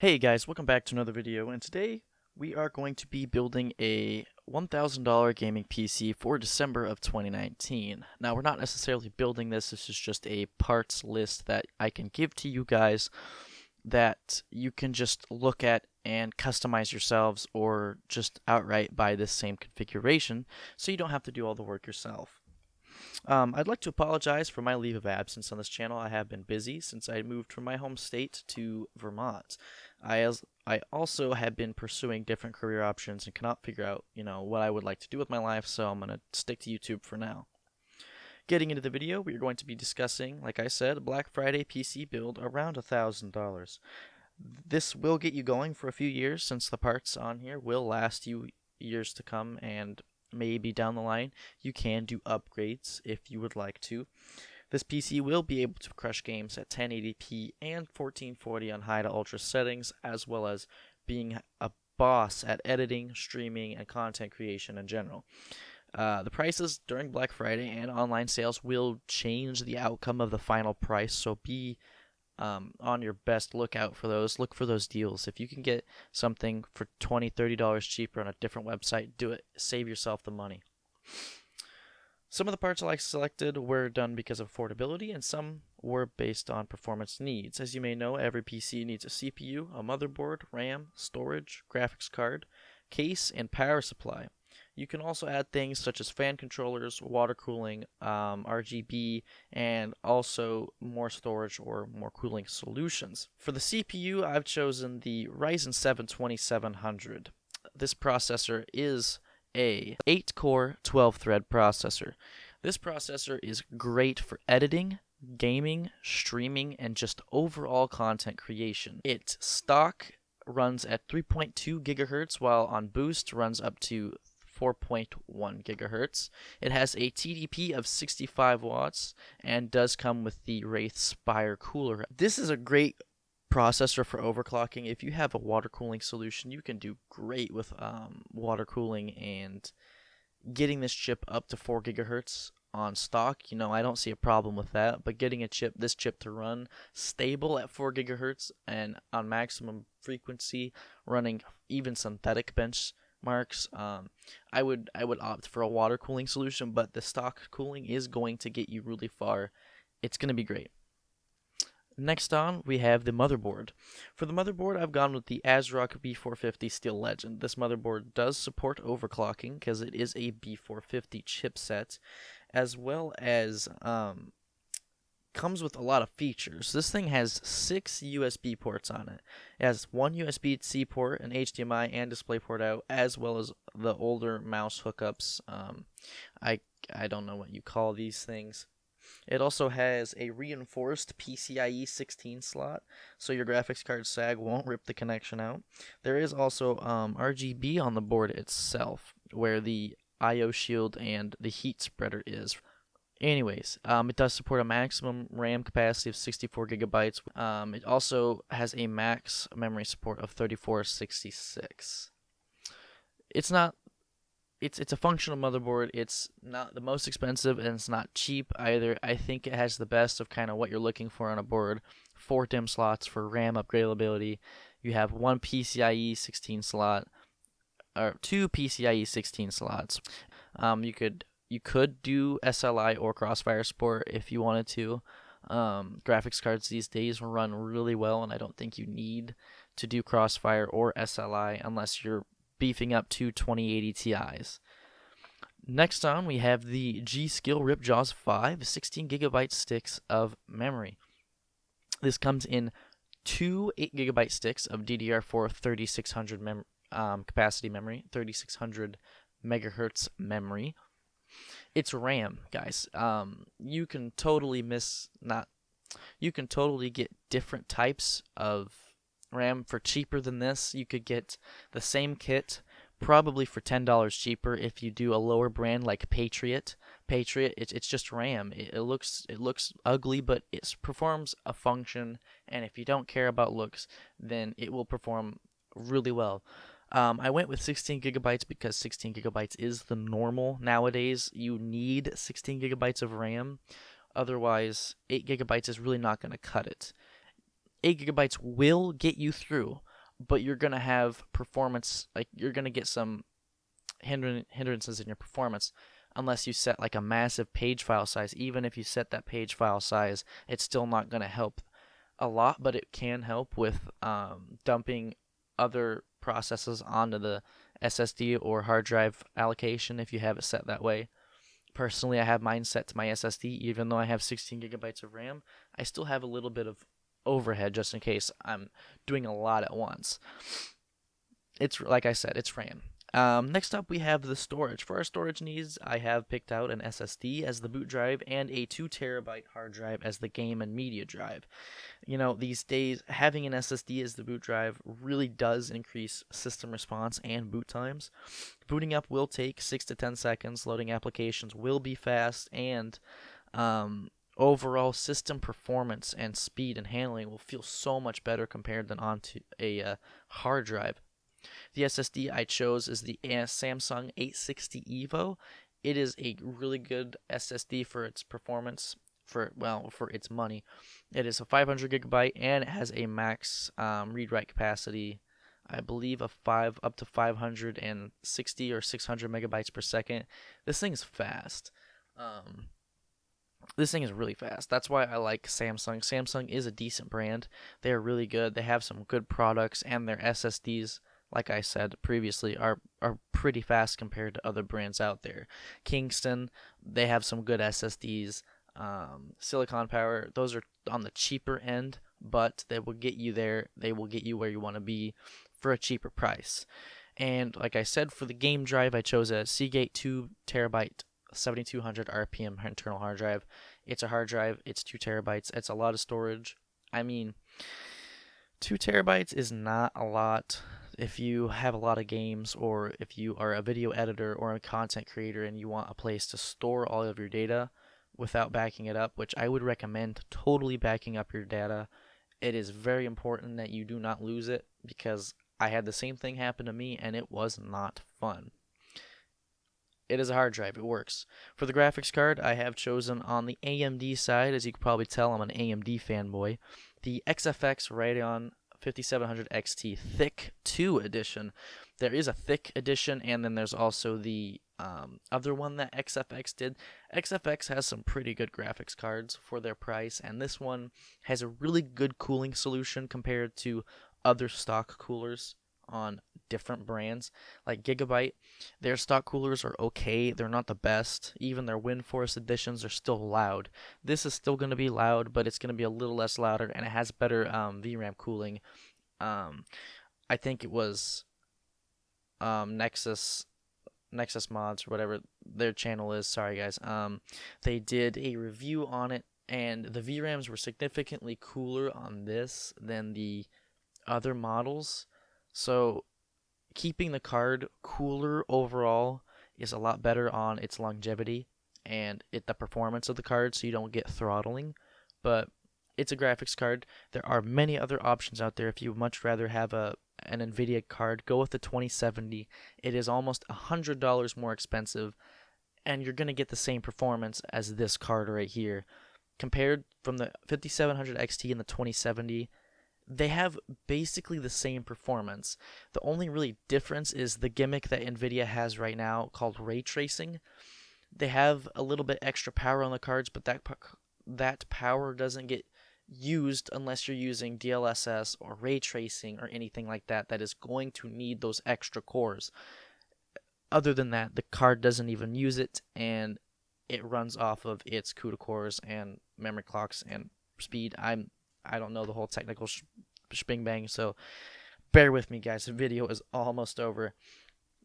Hey guys, welcome back to another video, and today we are going to be building a $1,000 gaming PC for December of 2019. Now, we're not necessarily building this is just a parts list that I can give to you guys that you can just look at and customize yourselves or just outright buy this same configuration so you don't have to do all the work yourself. I'd like to apologize for my leave of absence on this channel. I have been busy since I moved from my home state to Vermont. I also have been pursuing different career options and cannot figure out, what I would like to do with my life, so I'm going to stick to YouTube for now. Getting into the video, we are going to be discussing, like I said, a Black Friday PC build around $1,000. This will get you going for a few years since the parts on here will last you years to come, and maybe down the line you can do upgrades if you would like to. This PC will be able to crush games at 1080p and 1440 on high to ultra settings, as well as being a boss at editing, streaming, and content creation in general. The prices during Black Friday and online sales will change the outcome of the final price, so be on your best lookout for those. Look for those deals. If you can get something for $20, $30 cheaper on a different website, do it. Save yourself the money. Some of the parts I selected were done because of affordability, and some were based on performance needs. As you may know, every PC needs a CPU, a motherboard, RAM, storage, graphics card, case, and power supply. You can also add things such as fan controllers, water cooling, RGB, and also more storage or more cooling solutions. For the CPU, I've chosen the Ryzen 7 2700. This processor is a 8-core 12-thread processor. This processor is great for editing, gaming, streaming, and just overall content creation. Its stock runs at 3.2 gigahertz, while on boost runs up to 4.1 gigahertz. It has a TDP of 65 watts and does come with the Wraith Spire cooler. This is a great processor for overclocking. If you have a water cooling solution, you can do great with water cooling and getting this chip up to 4 gigahertz on stock. I don't see a problem with that, but getting this chip to run stable at 4 gigahertz and on maximum frequency, running even synthetic benchmarks, I would opt for a water cooling solution, but the stock cooling is going to get you really far. It's going to be great. Next on, we have the motherboard. For the motherboard, I've gone with the ASRock B450 Steel Legend. This motherboard does support overclocking because it is a B450 chipset, as well as comes with a lot of features. This thing has 6 USB ports on it. It has one USB-C port, an HDMI, and DisplayPort out, as well as the older mouse hookups. I don't know what you call these things. It also has a reinforced PCIe 16 slot, so your graphics card SAG won't rip the connection out. There is also RGB on the board itself, where the I/O shield and the heat spreader is. Anyways, it does support a maximum RAM capacity of 64 gigabytes. It also has a max memory support of 3466. It's a functional motherboard. It's not the most expensive, and it's not cheap either. I think it has the best of kind of what you're looking for on a board. 4 DIMM slots for RAM upgradability. You have one PCIe 16 slot, or 2 PCIe 16 slots. You could do SLI or Crossfire support if you wanted to. Graphics cards these days run really well, and I don't think you need to do Crossfire or SLI unless you're beefing up to 2080 Ti's. Next on, we have the G.Skill Ripjaws 5 16GB sticks of memory. This comes in 2 8GB sticks of DDR4 3600 capacity memory, 3600 megahertz memory. It's RAM, guys. You can totally get different types of RAM for cheaper than this. You could get the same kit probably for $10 cheaper if you do a lower brand like Patriot. It's just RAM. It looks ugly, but it performs a function, and if you don't care about looks, then it will perform really well. I went with 16 gigabytes because 16 gigabytes is the normal nowadays. You need 16 gigabytes of RAM. Otherwise, 8 gigabytes is really not going to cut it. 8 gigabytes will get you through, but you're gonna have performance, like you're gonna get some hindrances in your performance unless you set like a massive page file size. Even if you set that page file size, it's still not gonna help a lot, but it can help with dumping other processes onto the SSD or hard drive allocation if you have it set that way. Personally, I have mine set to my SSD. Even though I have 16 gigabytes of RAM, I still have a little bit of overhead just in case I'm doing a lot at once. It's like I said, it's RAM. Next up, we have the storage. For our storage needs, I have picked out an SSD as the boot drive and a 2 terabyte hard drive as the game and media drive. You know, these days, having an SSD as the boot drive really does increase system response and boot times. Booting up will take 6 to 10 seconds, loading applications will be fast, and overall system performance and speed and handling will feel so much better compared than onto a hard drive. The SSD I chose is the Samsung 860 EVO. It is a really good SSD for its performance, for its money. It is a 500 gigabyte and it has a max read-write capacity, I believe, of up to 560 or 600 megabytes per second. This thing is fast. This thing is really fast. That's why I like Samsung. Samsung is a decent brand. They are really good. They have some good products, and their SSDs, like I said previously, are pretty fast compared to other brands out there. Kingston, they have some good SSDs. Silicon Power, those are on the cheaper end, but they will get you there. They will get you where you want to be for a cheaper price. And like I said, for the game drive, I chose a Seagate 2 terabyte 7200 RPM internal hard drive. It's a hard drive. It's 2 terabytes. It's a lot of storage. I mean, 2 terabytes is not a lot if you have a lot of games, or if you are a video editor or a content creator and you want a place to store all of your data without backing it up, which I would recommend totally backing up your data. It is very important that you do not lose it, because I had the same thing happen to me and it was not fun. It is a hard drive. It works. For the graphics card, I have chosen on the AMD side. As you can probably tell, I'm an AMD fanboy. The XFX Radeon 5700 XT Thick 2 edition. There is a thick edition, and then there's also the other one that XFX did. XFX has some pretty good graphics cards for their price, and this one has a really good cooling solution compared to other stock coolers on different brands. Like Gigabyte, their stock coolers are okay. They're not the best. Even their WindForce editions are still loud. This is still going to be loud, but it's going to be a little less louder, and it has better VRAM cooling. I think it was Nexus Mods, or whatever their channel is. Sorry guys. They did a review on it, and the VRAMs were significantly cooler on this than the other models. So keeping the card cooler overall is a lot better on its longevity and the performance of the card, so you don't get throttling. But it's a graphics card. There are many other options out there. If you would much rather have an NVIDIA card, go with the 2070. It is almost $100 more expensive, and you're going to get the same performance as this card right here. Compared from the 5700 XT and the 2070, they have basically the same performance. The only really difference is the gimmick that NVIDIA has right now called ray tracing. They have a little bit extra power on the cards, but that power doesn't get used unless you're using DLSS or ray tracing or anything like that is going to need those extra cores. Other than that, the card doesn't even use it, and it runs off of its CUDA cores and memory clocks and speed. I don't know the whole technical shebang bang, so bear with me guys, the video is almost over.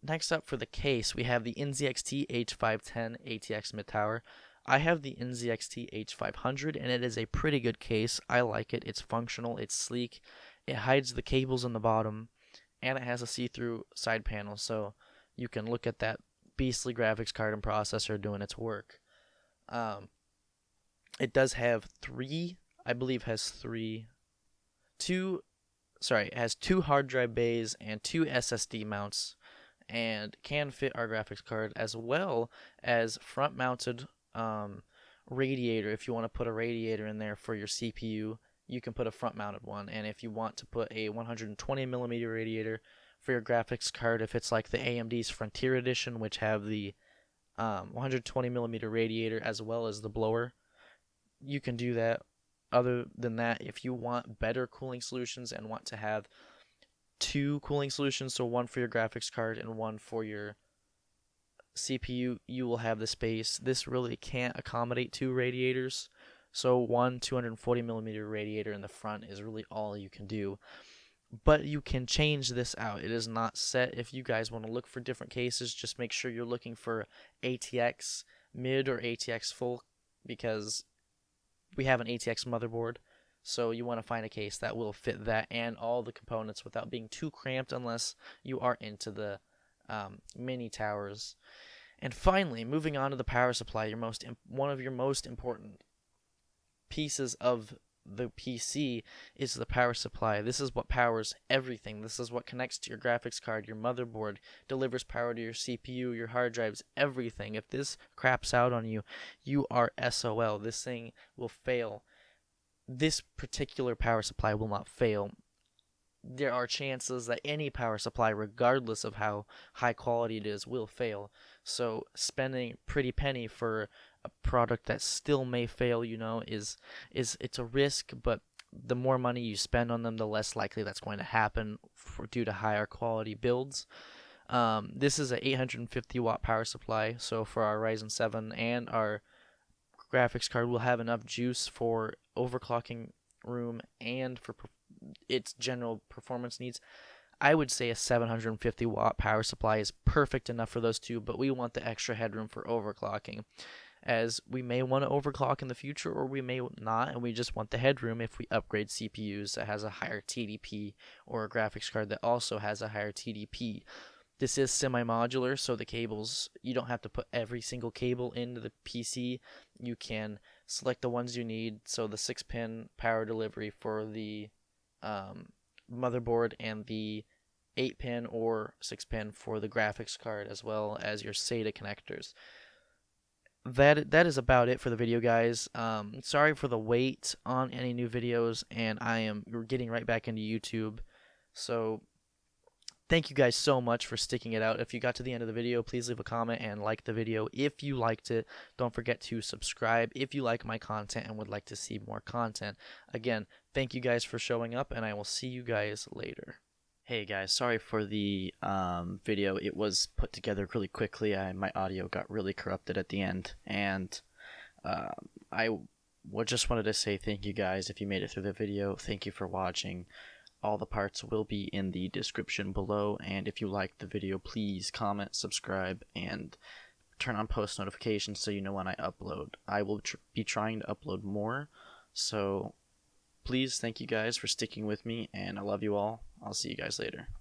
Next up, for the case, we have the NZXT H510 ATX mid-tower. I have the NZXT H500, and it is a pretty good case. I like it. It's functional, it's sleek, it hides the cables in the bottom, and it has a see-through side panel, so you can look at that beastly graphics card and processor doing its work. It does have it has two hard drive bays and 2 SSD mounts, and can fit our graphics card, as well as front mounted radiator if you want to put a radiator in there for your CPU you can put a front mounted one. And if you want to put a 120mm radiator for your graphics card, if it's like the AMD's Frontier Edition, which have the 120mm radiator as well as the blower, you can do that. Other than that, if you want better cooling solutions and want to have two cooling solutions, so one for your graphics card and one for your CPU, you will have the space. This really can't accommodate two radiators, so one 240mm radiator in the front is really all you can do. But you can change this out. It is not set. If you guys want to look for different cases, just make sure you're looking for ATX mid or ATX full, because we have an ATX motherboard, so you want to find a case that will fit that and all the components without being too cramped, unless you are into the mini towers. And finally, moving on to the power supply, one of your most important pieces of the PC is the power supply. This is what powers everything. This is what connects to your graphics card, your motherboard, delivers power to your CPU, your hard drives, everything. If this craps out on you, you are SOL. This thing will fail. This particular power supply will not fail. There are chances that any power supply, regardless of how high quality it is, will fail. So spending a pretty penny for a product that still may fail, it's a risk, but the more money you spend on them, the less likely that's going to happen due to higher quality builds. This is a 850 watt power supply, so for our Ryzen 7 and our graphics card, we'll have enough juice for overclocking room and for its general performance needs. I would say a 750 watt power supply is perfect enough for those two, but we want the extra headroom for overclocking, as we may want to overclock in the future or we may not, and we just want the headroom if we upgrade CPUs that has a higher TDP or a graphics card that also has a higher TDP. This is semi-modular, so the cables, you don't have to put every single cable into the PC. You can select the ones you need, so the 6-pin power delivery for the motherboard and the 8-pin or 6-pin for the graphics card, as well as your SATA connectors. That is about it for the video, guys. Sorry for the wait on any new videos, and we're getting right back into YouTube, so thank you guys so much for sticking it out. If you got to the end of the video, please leave a comment and like the video if you liked it. Don't forget to subscribe if you like my content and would like to see more content. Again, thank you guys for showing up, and I will see you guys later. Hey guys, sorry for the video. It was put together really quickly. My audio got really corrupted at the end, and I just wanted to say thank you guys if you made it through the video. Thank you for watching. All the parts will be in the description below, and if you liked the video, please comment, subscribe, and turn on post notifications so you know when I upload. I will be trying to upload more, so please, thank you guys for sticking with me, and I love you all. I'll see you guys later.